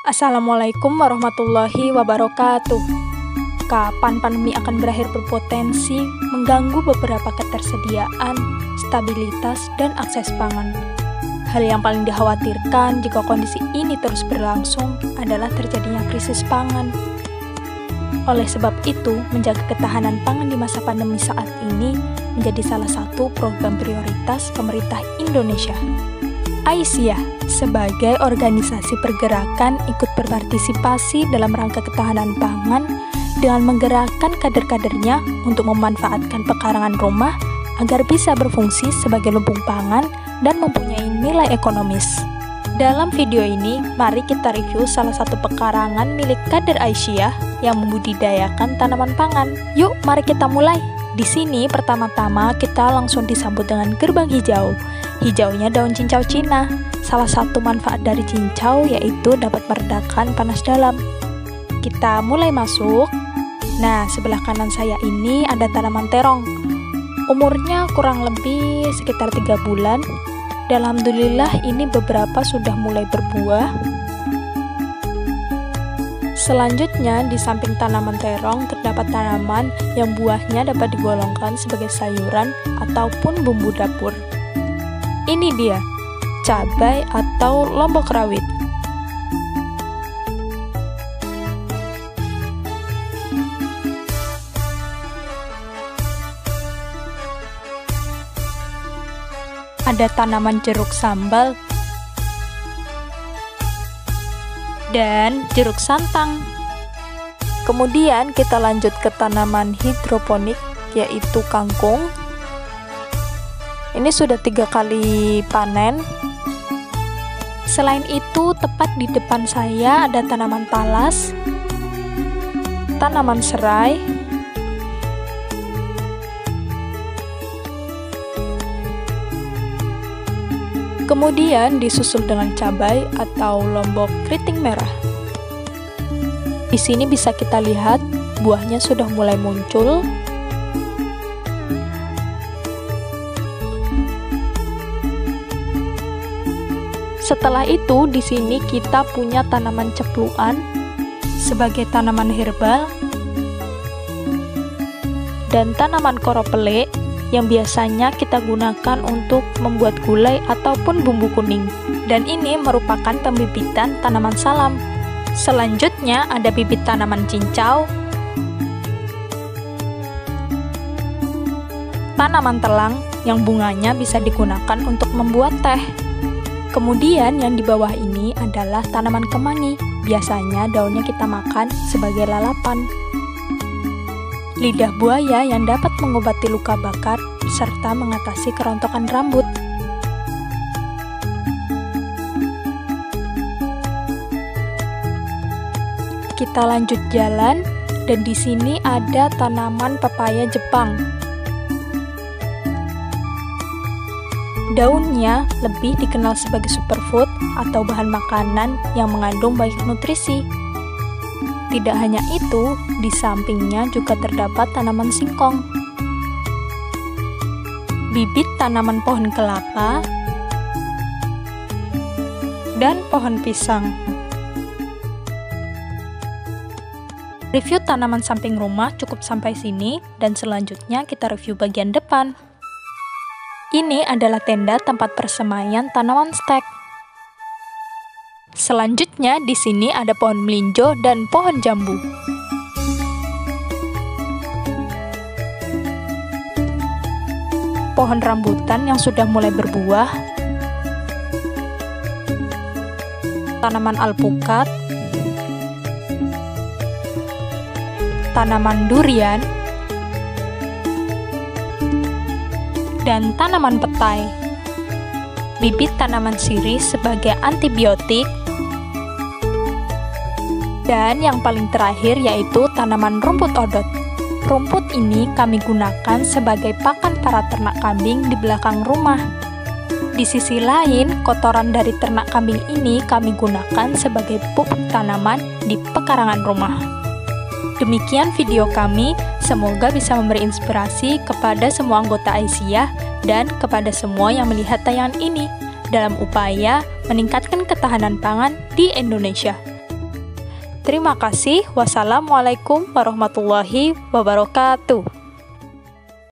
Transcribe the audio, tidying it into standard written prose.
Assalamualaikum warahmatullahi wabarakatuh. Kapan pandemi akan berakhir berpotensi mengganggu beberapa ketersediaan, stabilitas, dan akses pangan. Hal yang paling dikhawatirkan jika kondisi ini terus berlangsung adalah terjadinya krisis pangan. Oleh sebab itu, menjaga ketahanan pangan di masa pandemi saat ini menjadi salah satu program prioritas pemerintah Indonesia. Aisyah sebagai organisasi pergerakan ikut berpartisipasi dalam rangka ketahanan pangan dengan menggerakkan kader-kadernya untuk memanfaatkan pekarangan rumah agar bisa berfungsi sebagai lumbung pangan dan mempunyai nilai ekonomis. Dalam video ini, mari kita review salah satu pekarangan milik kader Aisyah yang membudidayakan tanaman pangan. Yuk, mari kita mulai. Di sini pertama-tama kita langsung disambut dengan gerbang hijau. Hijaunya daun cincau Cina. Salah satu manfaat dari cincau yaitu dapat meredakan panas dalam. Kita mulai masuk. Nah, sebelah kanan saya ini ada tanaman terong. Umurnya kurang lebih sekitar 3 bulan. Dan alhamdulillah ini beberapa sudah mulai berbuah. Selanjutnya, di samping tanaman terong terdapat tanaman yang buahnya dapat digolongkan sebagai sayuran ataupun bumbu dapur. Ini dia, cabai atau lombok rawit. Ada tanaman jeruk sambal dan jeruk santang. Kemudian kita lanjut ke tanaman hidroponik, yaitu kangkung. Ini sudah 3 kali panen. Selain itu, tepat di depan saya ada tanaman talas, tanaman serai, kemudian disusul dengan cabai atau lombok keriting merah. Di sini bisa kita lihat buahnya sudah mulai muncul. Setelah itu, di sini kita punya tanaman cepluan sebagai tanaman herbal dan tanaman koropele yang biasanya kita gunakan untuk membuat gulai ataupun bumbu kuning. Dan ini merupakan pembibitan tanaman salam. Selanjutnya ada bibit tanaman cincau, tanaman telang yang bunganya bisa digunakan untuk membuat teh. Kemudian yang di bawah ini adalah tanaman kemangi. Biasanya daunnya kita makan sebagai lalapan. Lidah buaya yang dapat mengobati luka bakar serta mengatasi kerontokan rambut. Kita lanjut jalan dan di sini ada tanaman pepaya Jepang. Daunnya lebih dikenal sebagai superfood atau bahan makanan yang mengandung banyak nutrisi. Tidak hanya itu, di sampingnya juga terdapat tanaman singkong, bibit tanaman pohon kelapa, dan pohon pisang. Review tanaman samping rumah cukup sampai sini, dan selanjutnya kita review bagian depan. Ini adalah tenda tempat persemaian tanaman stek. Selanjutnya di sini ada pohon melinjo dan pohon jambu. Pohon rambutan yang sudah mulai berbuah. Tanaman alpukat. Tanaman durian. Dan tanaman petai. Bibit tanaman sirih sebagai antibiotik. Dan yang paling terakhir yaitu tanaman rumput odot. Rumput ini kami gunakan sebagai pakan para ternak kambing di belakang rumah. Di sisi lain, kotoran dari ternak kambing ini kami gunakan sebagai pupuk tanaman di pekarangan rumah. Demikian video kami, semoga bisa memberi inspirasi kepada semua anggota Aisyah dan kepada semua yang melihat tayangan ini dalam upaya meningkatkan ketahanan pangan di Indonesia. Terima kasih. Wassalamualaikum warahmatullahi wabarakatuh.